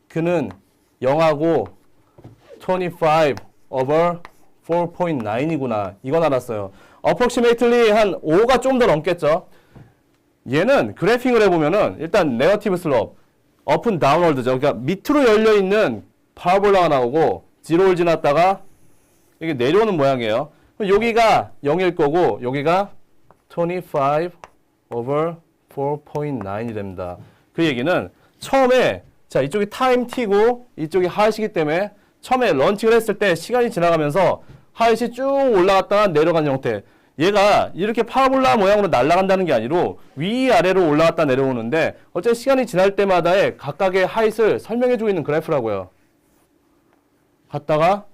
그는 0하고 25 over 4.9이구나. 이건 알았어요. approximately 한 5가 좀 더 넘겠죠. 얘는 그래핑을 해보면은 일단 네거티브 슬롭, 업은 다운월드죠. 그러니까 밑으로 열려있는 파라볼라가 나오고 지로를 지났다가 이게 내려오는 모양이에요. 그럼 여기가 0일 거고 여기가 25 over 4.9이 됩니다. 그 얘기는 처음에 자 이쪽이 타임 t고 이쪽이 하이시기 때문에 처음에 런칭을 했을 때 시간이 지나가면서 하이시 쭉 올라갔다가 내려간 형태. 얘가 이렇게 파라볼라 모양으로 날아간다는 게 아니고 위아래로 올라갔다 내려오는데 어쨌든 시간이 지날 때마다의 각각의 하이트를 설명해주고 있는 그래프라고요. 갔다가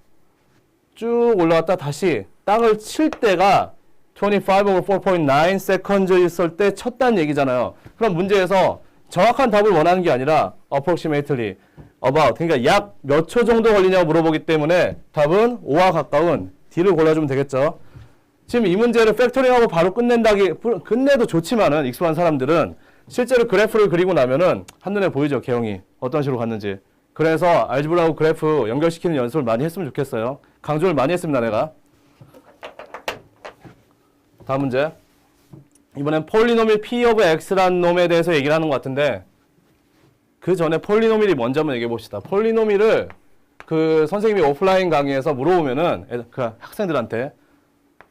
쭉 올라갔다 다시 땅을 칠 때가 25 over 4.9 seconds 있을 때 쳤다는 얘기잖아요. 그럼 문제에서 정확한 답을 원하는 게 아니라 approximately, about, 그러니까 약 몇 초 정도 걸리냐고 물어보기 때문에 답은 5와 가까운 D를 골라주면 되겠죠. 지금 이 문제를 팩토링하고 바로 끝내도 좋지만은 익숙한 사람들은 실제로 그래프를 그리고 나면은 한눈에 보이죠, 개형이. 어떤 식으로 갔는지. 그래서 알지브라하고 그래프 연결시키는 연습을 많이 했으면 좋겠어요. 강조를 많이 했습니다, 내가. 다음 문제. 이번엔 폴리노밀 P of X라는 놈에 대해서 얘기를 하는 것 같은데 그 전에 폴리노밀이 뭔지 한번 얘기해 봅시다. 폴리노밀을 그 선생님이 오프라인 강의에서 물어보면은 그 학생들한테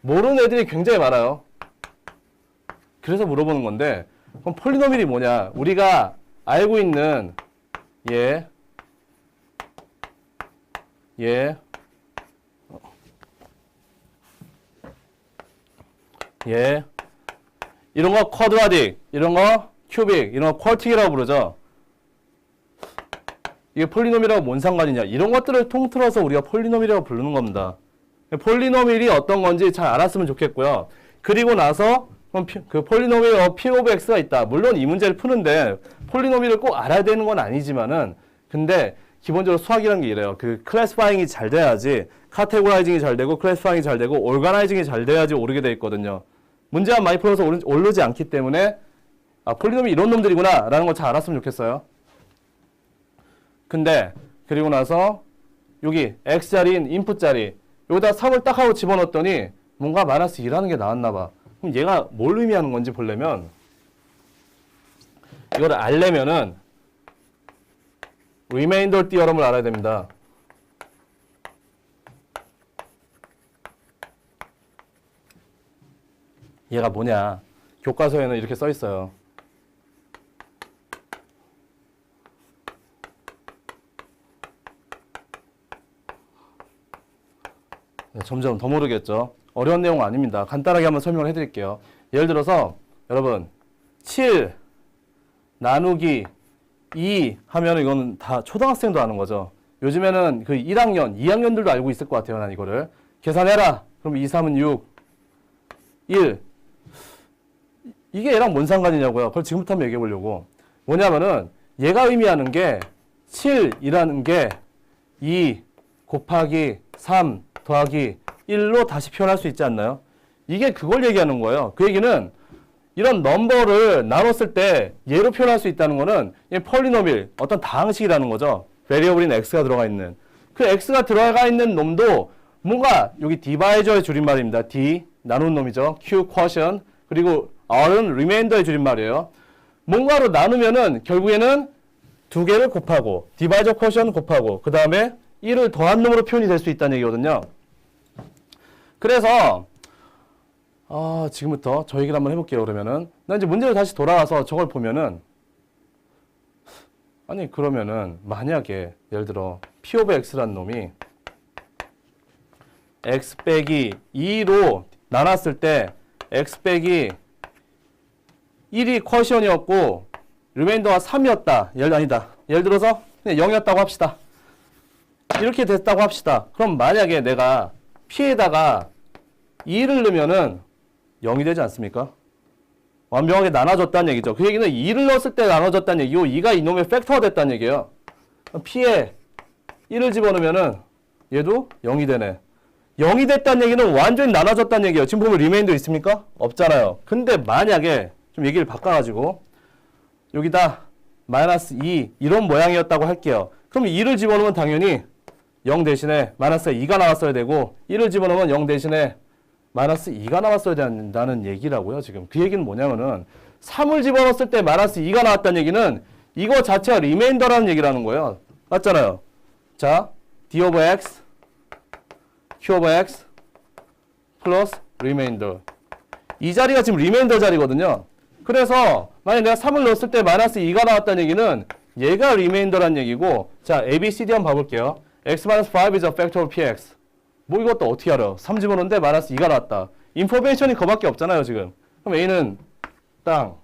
모르는 애들이 굉장히 많아요. 그래서 물어보는 건데 그럼 폴리노밀이 뭐냐? 우리가 알고 있는 얘 이런 거 쿼드라틱, 이런 거 큐빅, 이런 거 쿼틱이라고 부르죠. 이게 폴리노밀하고 뭔 상관이냐? 이런 것들을 통틀어서 우리가 폴리노밀이라고 부르는 겁니다. 폴리노밀이 어떤 건지 잘 알았으면 좋겠고요. 그리고 나서 그 폴리노밀 P of X가 있다. 물론 이 문제를 푸는데 폴리노밀을 꼭 알아야 되는 건 아니지만은 근데 기본적으로 수학이라는 게 이래요. 그 클래시파잉이 잘 돼야지, 카테고라이징이 잘 되고, 클래시파잉이 잘 되고, 오르가나이징이 잘 돼야지 오르게 돼 있거든요. 문제만 많이 풀어서 오르지 않기 때문에 아, 폴리놈이 이런 놈들이구나 라는 걸 잘 알았으면 좋겠어요. 근데 그리고 나서 여기 x자리인 인풋 자리 여기다 3을 딱 하고 집어넣었더니 뭔가 마이너스 2라는 게 나왔나 봐. 그럼 얘가 뭘 의미하는 건지 보려면 이걸 알려면은 리메인더 띠어럼을 알아야 됩니다. 얘가 뭐냐? 교과서에는 이렇게 써 있어요. 점점 더 모르겠죠. 어려운 내용은 아닙니다. 간단하게 한번 설명을 해드릴게요. 예를 들어서 여러분 7 나누기 2 하면 이거는 다 초등학생도 아는 거죠. 요즘에는 그 1학년, 2학년들도 알고 있을 것 같아요. 난 이거를. 계산해라. 그럼 2, 3은 6, 1. 이게 얘랑 뭔 상관이냐고요. 그걸 지금부터 한번 얘기해 보려고. 뭐냐면은 얘가 의미하는 게 7이라는 게 2 곱하기 3 더하기 1로 다시 표현할 수 있지 않나요? 이게 그걸 얘기하는 거예요. 그 얘기는 이런 넘버를 나눴을 때 얘로 표현할 수 있다는 거는 폴리노밀, 어떤 다항식이라는 거죠. 베리어블인 x가 들어가 있는. 그 x가 들어가 있는 놈도 뭔가 여기 디바이저의 줄임말입니다. d, 나눈 놈이죠. q, quotient, 그리고 r은 리메인더의 줄임말이에요. 뭔가로 나누면은 결국에는 두 개를 곱하고 디바이저 quotient 곱하고 그 다음에 1을 더한 놈으로 표현이 될 수 있다는 얘기거든요. 그래서 지금부터 저 얘기를 한번 해볼게요. 그러면은 나 이제 문제로 다시 돌아와서 저걸 보면은 아니 그러면은 만약에 예를 들어 p of x란 놈이 x 빼기 2로 나눴을 때 x 빼기 1이 쿼션이었고 리메인더가 3이었다. 예를 들어서 그냥 0이었다고 합시다. 이렇게 됐다고 합시다. 그럼 만약에 내가 p에다가 2를 넣으면은 0이 되지 않습니까? 완벽하게 나눠졌다는 얘기죠. 그 얘기는 2를 넣었을 때 나눠졌다는 얘기고 2가 이놈의 팩터가 됐다는 얘기예요. p에 1을 집어넣으면은 얘도 0이 되네. 0이 됐다는 얘기는 완전히 나눠졌다는 얘기예요. 지금 보면 리메인더 있습니까? 없잖아요. 근데 만약에 좀 얘기를 바꿔가지고 여기다 마이너스 2 이런 모양이었다고 할게요. 그럼 2를 집어넣으면 당연히 0 대신에 마이너스 2가 나왔어야 되고 1을 집어넣으면 0 대신에 마이너스 2가 나왔어야 된다는 얘기라고요. 지금 그 얘기는 뭐냐면은 3을 집어넣었을 때 마이너스 2가 나왔다는 얘기는 이거 자체가 리메인더라는 얘기라는 거예요. 맞잖아요. 자, d of x, q of x 플러스 리메인더. 이 자리가 지금 리메인더 자리거든요. 그래서 만약 내가 3을 넣었을 때 마이너스 2가 나왔다는 얘기는 얘가 리메인더라는 얘기고 자, a, b, c, d 한번 봐볼게요. x-5 is a factor of px. 뭐 이것도 어떻게 알아요? 3 집어넣는데 마이너스 2가 나왔다. 인포메이션이 그거밖에 없잖아요, 지금. 그럼 A는 땅,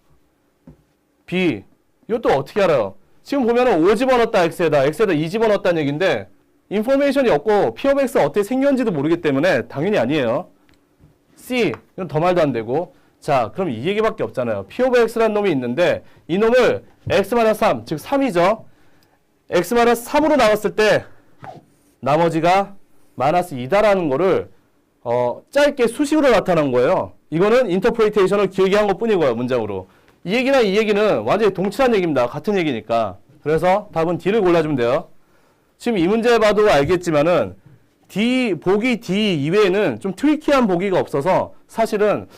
B, 이것도 어떻게 알아요? 지금 보면은 5 집어넣었다, X에다 2 집어넣었다는 얘기인데 인포메이션이 없고 P of X가 어떻게 생겼는지도 모르기 때문에 당연히 아니에요. C, 이건 더 말도 안 되고. 자, 그럼 이 얘기밖에 없잖아요. P of X라는 놈이 있는데 이 놈을 X-3, 즉 3이죠. X-3으로 나왔을 때 나머지가 마이너스 2다라는 거를 짧게 수식으로 나타난 거예요. 이거는 인터프리테이션을 길게 한 것 뿐이고요. 문장으로. 이 얘기랑 이 얘기는 완전히 동칠한 얘기입니다. 같은 얘기니까. 그래서 답은 D를 골라주면 돼요. 지금 이 문제 봐도 알겠지만은 보기 D 이외에는 좀 트리키한 보기가 없어서 사실은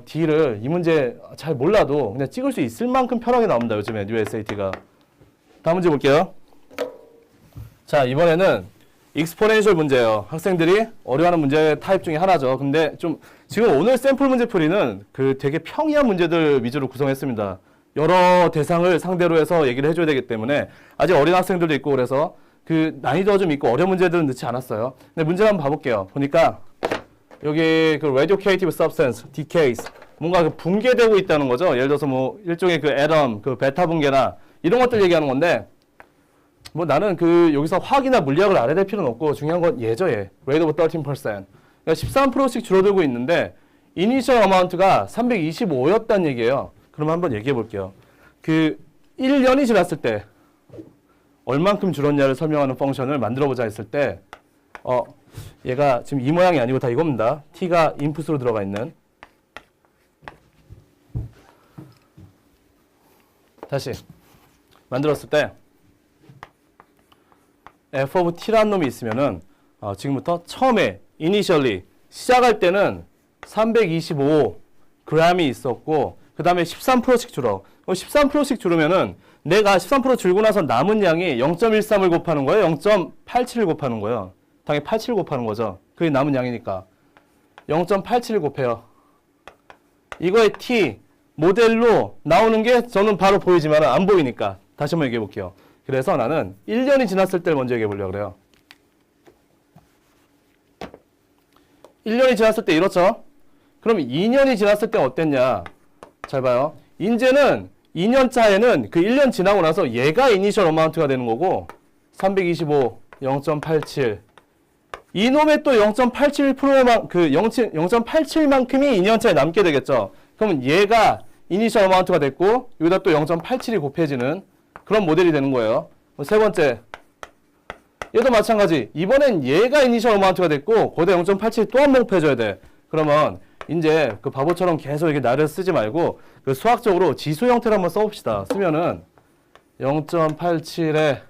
D를 이 문제 잘 몰라도 그냥 찍을 수 있을 만큼 편하게 나옵니다. 요즘에 뉴 SAT가. 다음 문제 볼게요. 자, 이번에는 익스포넨셜 문제예요. 학생들이 어려워하는 문제 타입 중에 하나죠. 근데 좀 지금 오늘 샘플 문제 풀이는 그 되게 평이한 문제들 위주로 구성했습니다. 여러 대상을 상대로 해서 얘기를 해줘야 되기 때문에 아직 어린 학생들도 있고 그래서 그 난이도가 좀 있고 어려운 문제들은 넣지 않았어요. 근데 문제를 한번 봐볼게요. 보니까 여기 그 radioactive substance decays 뭔가 그 붕괴되고 있다는 거죠. 예를 들어서 뭐 일종의 그 애덤, 그 베타 붕괴나 이런 것들 얘기하는 건데 뭐 나는 그 여기서 화학이나 물리학을 알아야 될 필요는 없고 중요한 건 얘죠, 얘. rate of 13%. 그러니까 13%씩 줄어들고 있는데 initial amount가 325였다는 얘기예요. 그럼 한번 얘기해 볼게요. 그 1년이 지났을 때 얼만큼 줄었냐를 설명하는 펑션을 만들어보자 했을 때 얘가 지금 이 모양이 아니고 다 이겁니다. t가 인풋으로 들어가 있는. 다시 만들었을 때 f of t라는 놈이 있으면은 지금부터 처음에 initially 시작할 때는 325g이 있었고 그 다음에 13%씩 줄어. 13%씩 줄으면은 내가 13% 줄고 나서 남은 양이 0.13을 곱하는 거예요? 0.87을 곱하는 거예요? 당연히 87을 곱하는 거죠. 그게 남은 양이니까. 0.87을 곱해요. 이거의 t 모델로 나오는 게 저는 바로 보이지만 안 보이니까 다시 한번 얘기해 볼게요. 그래서 나는 1년이 지났을 때를 먼저 얘기해 보려고 그래요. 1년이 지났을 때 이렇죠? 그럼 2년이 지났을 때 어땠냐? 잘 봐요. 이제는 2년 차에는 그 1년 지나고 나서 얘가 이니셜 어마운트가 되는 거고 325, 0.87 이놈의 또 0.87%만 그 0.87만큼이 2년 차에 남게 되겠죠. 그러면 얘가 이니셜 어마운트가 됐고 여기다 또 0.87이 곱해지는 그런 모델이 되는 거예요. 세 번째 얘도 마찬가지. 이번엔 얘가 이니셜 어마운트가 됐고 거기다 0.87이 또 한 번 곱해줘야 돼. 그러면 이제 그 바보처럼 계속 이렇게 나를 쓰지 말고 그 수학적으로 지수 형태를 한번 써봅시다. 쓰면은 0.87에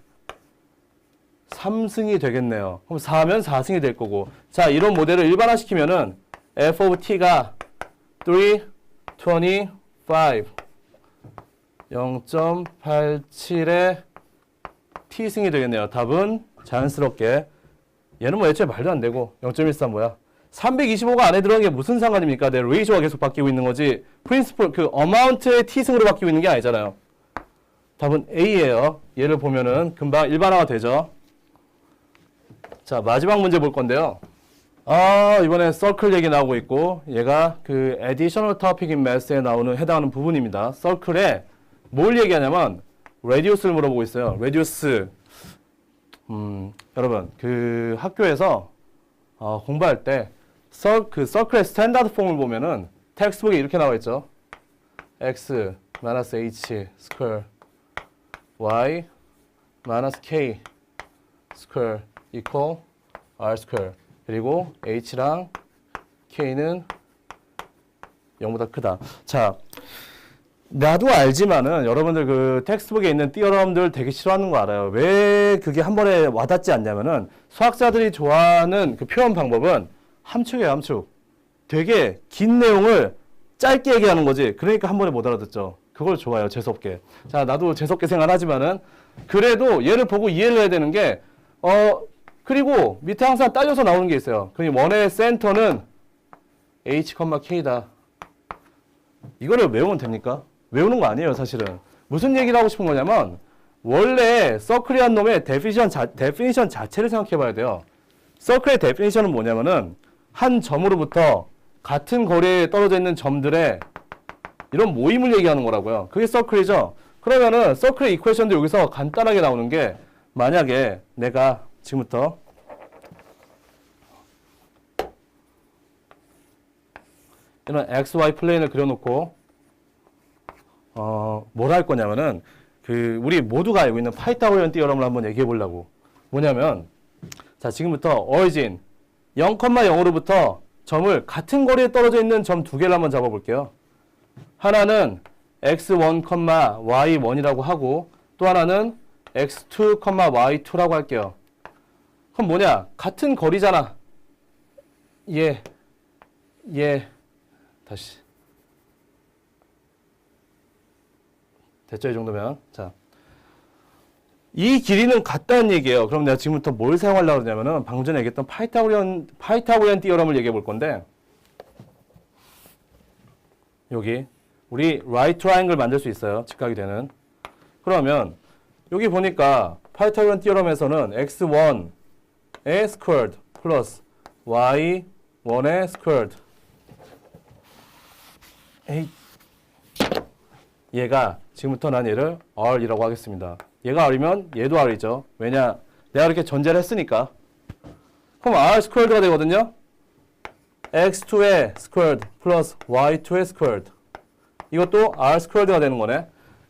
3승이 되겠네요. 그럼 4면 4승이 될 거고. 자, 이런 모델을 일반화시키면은 f of t가 3, 25 0.87에 t승이 되겠네요. 답은 자연스럽게 얘는 뭐 애초에 말도 안 되고 0.13 뭐야? 325가 안에 들어간 게 무슨 상관입니까? 내 레이쇼가 계속 바뀌고 있는 거지. 프린시플 그 어마운트의 t승으로 바뀌고 있는 게 아니잖아요. 답은 A예요. 얘를 보면은 금방 일반화가 되죠. 자, 마지막 문제 볼 건데요. 이번에 서클 얘기 나오고 있고 얘가 그 additional topic in math에 나오는 해당하는 부분입니다. 서클에 뭘 얘기하냐면 radius를 물어보고 있어요. radius. 여러분 그 학교에서 공부할 때 그 서클의 스탠다드 폼을 보면은 텍스트북에 이렇게 나와 있죠. x 마이너스 h 스퀘어 y 마이너스 k 스퀘어 equal r 스퀘어 그리고 h랑 k는 0보다 크다. 자, 나도 알지만은 여러분들 그 텍스트북에 있는 띠어럼들 되게 싫어하는 거 알아요. 왜 그게 한 번에 와닿지 않냐면은 수학자들이 좋아하는 그 표현 방법은 함축이에요, 함축. 되게 긴 내용을 짧게 얘기하는 거지. 그러니까 한 번에 못 알아듣죠. 그걸 좋아해요, 재수없게. 자, 나도 재수없게 생각하지만은 그래도 얘를 보고 이해를 해야 되는 게 그리고 밑에 항상 딸려서 나오는 게 있어요. 그럼 원의 센터는 h, k다. 이거를 외우면 됩니까? 외우는 거 아니에요, 사실은. 무슨 얘기를 하고 싶은 거냐면 원래 서클이란 놈의 데피니션 자체를 생각해 봐야 돼요. 서클의 데피니션은 뭐냐면은 한 점으로부터 같은 거리에 떨어져 있는 점들의 이런 모임을 얘기하는 거라고요. 그게 서클이죠. 그러면은 서클의 이퀘이션도 여기서 간단하게 나오는 게 만약에 내가 지금부터 이런 XY 플레인을 그려놓고 뭘 할 거냐면은 그 우리 모두가 알고 있는 파이타고리안 띠어럼을 한번 얘기해 보려고. 뭐냐면 자, 지금부터 origin 0,0으로부터 점을 같은 거리에 떨어져 있는 점 두 개를 한번 잡아 볼게요. 하나는 x1, y1이라고 하고 또 하나는 x2, y2라고 할게요. 그럼 뭐냐? 같은 거리잖아. 다시. 됐죠? 이 정도면. 자. 이 길이는 같다는 얘기예요. 그럼 내가 지금부터 뭘 사용하려고 그러냐면은 방금 전에 얘기했던 파이타고리안 띠어럼을 얘기해 볼 건데 여기 우리 right triangle 만들 수 있어요. 직각이 되는. 그러면 여기 보니까 파이타고리안 띠어럼에서는 x1의 squared 플러스 y1의 squared 얘가 지금부터 난 얘를 r이라고 하겠습니다. 얘가 r이면 얘도 r이죠. 왜냐? 내가 이렇게 전제를 했으니까. 그럼 r squared가 되거든요. x2의 squared 플러스 y2의 squared. 이것도 r squared가 되는 거네.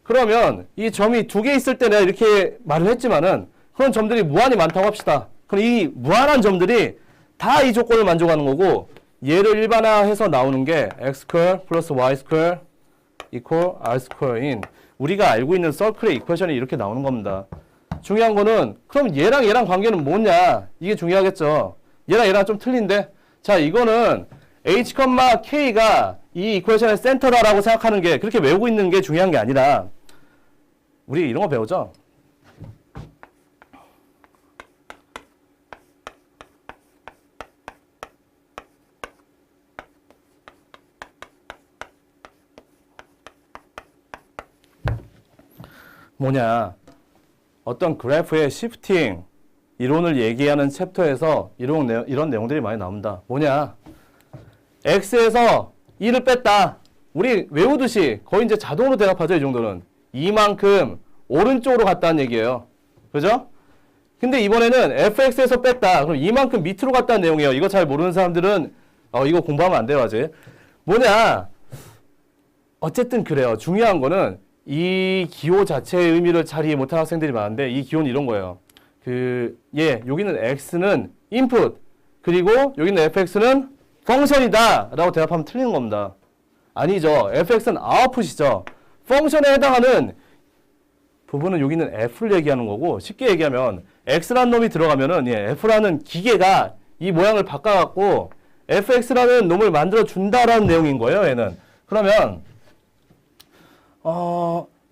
그러면 이 점이 두 개 있을 때 내가 이렇게 말을 했지만은 그런 점들이 무한히 많다고 합시다. 그럼 이 무한한 점들이 다 이 조건을 만족하는 거고 얘를 일반화해서 나오는 게 x 스퀘어 플러스 y 스퀘어 이퀄 r 스퀘어인 우리가 알고 있는 서클의 이퀘션이 이렇게 나오는 겁니다. 중요한 거는 그럼 얘랑 관계는 뭐냐? 이게 중요하겠죠. 얘랑 좀 틀린데? 자, 이거는 h, k가 이 이퀘션의 센터다라고 생각하는 게 그렇게 외우고 있는 게 중요한 게 아니라 우리 이런 거 배우죠? 뭐냐? 어떤 그래프의 시프팅 이론을 얘기하는 챕터에서 이런 내용들이 많이 나옵니다. 뭐냐? x에서 2를 뺐다. 우리 외우듯이 거의 이제 자동으로 대답하죠. 이 정도는. 이만큼 오른쪽으로 갔다는 얘기예요. 그죠? 근데 이번에는 fx에서 뺐다. 그럼 이만큼 밑으로 갔다는 내용이에요. 이거 잘 모르는 사람들은 이거 공부하면 안 돼요. 아직. 뭐냐? 어쨌든 그래요. 중요한 거는 이 기호 자체의 의미를 잘 이해 못하는 학생들이 많은데 이 기호는 이런 거예요. 여기는 x는 input 그리고 여기는 fx는 펑션이다 라고 대답하면 틀리는 겁니다. 아니죠. fx는 아웃풋이죠. 펑션에 해당하는 부분은 여기는 f를 얘기하는 거고 쉽게 얘기하면 x라는 놈이 들어가면은 f라는 기계가 이 모양을 바꿔갖고 fx라는 놈을 만들어 준다라는 내용인 거예요. 얘는. 그러면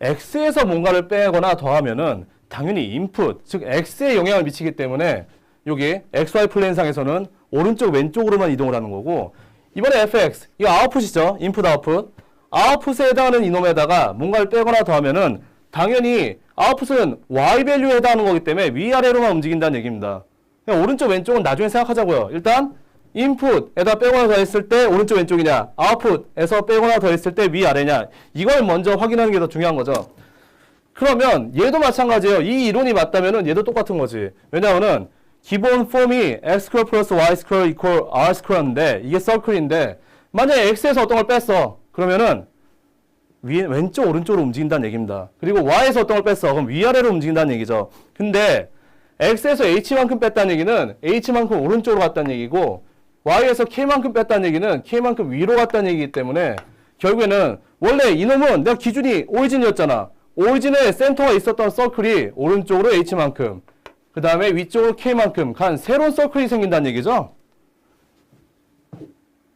x에서 뭔가를 빼거나 더하면은 당연히 인풋, 즉 x에 영향을 미치기 때문에 여기 xy 플레인상에서는 오른쪽 왼쪽으로만 이동을 하는 거고 이번에 fx, 이거 아웃풋이죠. 인풋 아웃풋. 아웃풋에 해당하는 이놈에다가 뭔가를 빼거나 더하면은 당연히 아웃풋은 y 밸류에 해당하는 거기 때문에 위아래로만 움직인다는 얘기입니다. 그냥 오른쪽 왼쪽은 나중에 생각하자고요. 일단 인풋에다 빼거나 더했을 때 오른쪽 왼쪽이냐, 아웃풋에서 빼거나 더했을 때 위아래냐, 이걸 먼저 확인하는 게 더 중요한 거죠. 그러면 얘도 마찬가지예요. 이 이론이 맞다면은 얘도 똑같은 거지. 왜냐하면은 기본 폼이 x 스퀘어 플러스 y 스퀘어 이퀄 r 스퀘어인데 이게 서클인데 만약에 x에서 어떤 걸 뺐어. 그러면은 왼쪽 오른쪽으로 움직인다는 얘기입니다. 그리고 y에서 어떤 걸 뺐어. 그럼 위아래로 움직인다는 얘기죠. 근데 x에서 h만큼 뺐다는 얘기는 h만큼 오른쪽으로 갔다는 얘기고 y에서 k만큼 뺐다는 얘기는 k만큼 위로 갔다는 얘기이기 때문에 결국에는 원래 이놈은 내가 기준이 오리진이었잖아. 오리진에 센터가 있었던 서클이 오른쪽으로 h만큼 그 다음에 위쪽으로 k만큼 간 새로운 서클이 생긴다는 얘기죠.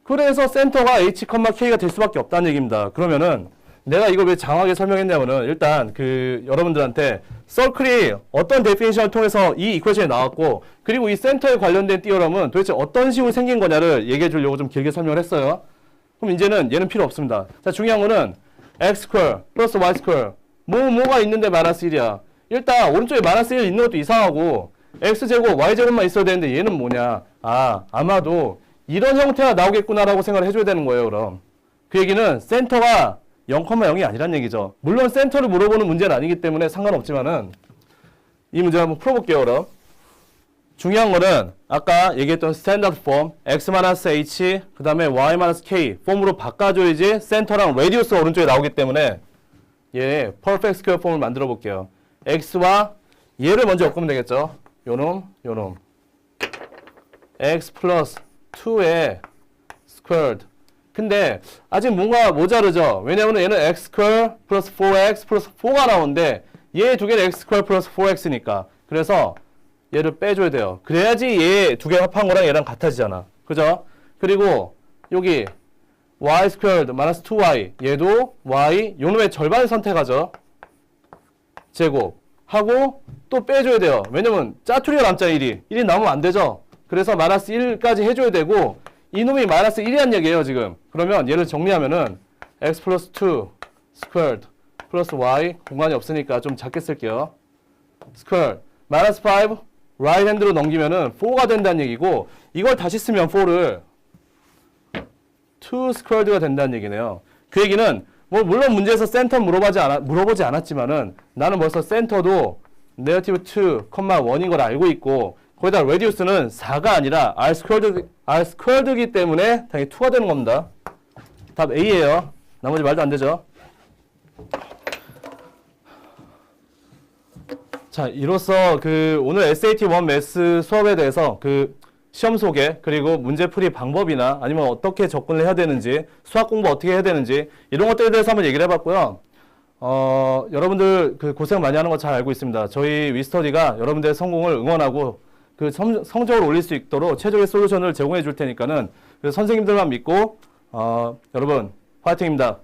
그래서 센터가 h, k가 될 수밖에 없다는 얘기입니다. 그러면은 내가 이걸 왜 장황하게 설명했냐면은 일단 여러분들한테 서클이 어떤 데피니션을 통해서 이 이퀘션이 나왔고 그리고 이 센터에 관련된 띠어럼은 도대체 어떤 식으로 생긴 거냐를 얘기해 주려고 좀 길게 설명을 했어요. 그럼 이제는 얘는 필요 없습니다. 자, 중요한 거는 x 스퀘어 플러스 y 스퀘어 뭐가 있는데 마이너스 1이야. 일단 오른쪽에 마이너스 1 있는 것도 이상하고 x제곱 y제곱만 있어야 되는데 얘는 뭐냐. 아마도 이런 형태가 나오겠구나라고 생각을 해줘야 되는 거예요. 그럼 그 얘기는 센터가 0,0이 아니란 얘기죠. 물론 센터를 물어보는 문제는 아니기 때문에 상관없지만은 이 문제 한번 풀어볼게요. 그럼 중요한 거는 아까 얘기했던 스탠다드 폼 x-h 그 다음에 y-k 폼으로 바꿔줘야지 센터랑 레디우스가 오른쪽에 나오기 때문에 얘 퍼펙트 스퀘어 폼을 만들어 볼게요. x와 얘를 먼저 엮으면 되겠죠. 요놈 x 플러스 2의 스퀘어드. 근데 아직 뭔가 모자르죠. 왜냐면 얘는 x 스퀘어 플러스 4x 플러스 4가 나오는데 얘 두 개는 x 스퀘어 플러스 4x니까 그래서 얘를 빼줘야 돼요. 그래야지 얘 두 개 합한 거랑 얘랑 같아지잖아. 그죠? 그리고 여기 y 스퀘어드 마이너스 2y 얘도 y 요놈의 절반을 선택하죠. 제곱 하고 또 빼줘야 돼요. 왜냐면 짜투리가 남잖아. 1이 나오면 안 되죠. 그래서 마이너스 1까지 해줘야 되고 이놈이 마이너스 1이란 얘기예요. 지금 그러면 얘를 정리하면은 x 플러스 2 스퀘어드 플러스 y 공간이 없으니까 좀 작게 쓸게요. 스퀘어드 마이너스 5 라이트 핸드로 넘기면은 4가 된다는 얘기고 이걸 다시 쓰면 4를 2 스퀘어드가 된다는 얘기네요. 그 얘기는 뭐 물론 문제에서 센터 물어보지 않았지만은 나는 벌써 센터도 네거티브 2, 1인 걸 알고 있고 거기다 레디우스는 4가 아니라 r 스퀘어드이기 때문에 당연히 2가 되는 겁니다. 답 A예요. 나머지 말도 안 되죠. 자, 이로써 그 오늘 SAT 1 매스 수업에 대해서 그 시험 소개 그리고 문제풀이 방법이나 아니면 어떻게 접근을 해야 되는지 수학 공부 어떻게 해야 되는지 이런 것들에 대해서 한번 얘기를 해봤고요. 여러분들 그 고생 많이 하는 거 잘 알고 있습니다. 저희 위스터디가 여러분들의 성공을 응원하고 그 성적을 올릴 수 있도록 최적의 솔루션을 제공해 줄 테니까는 그 선생님들만 믿고 여러분 화이팅입니다.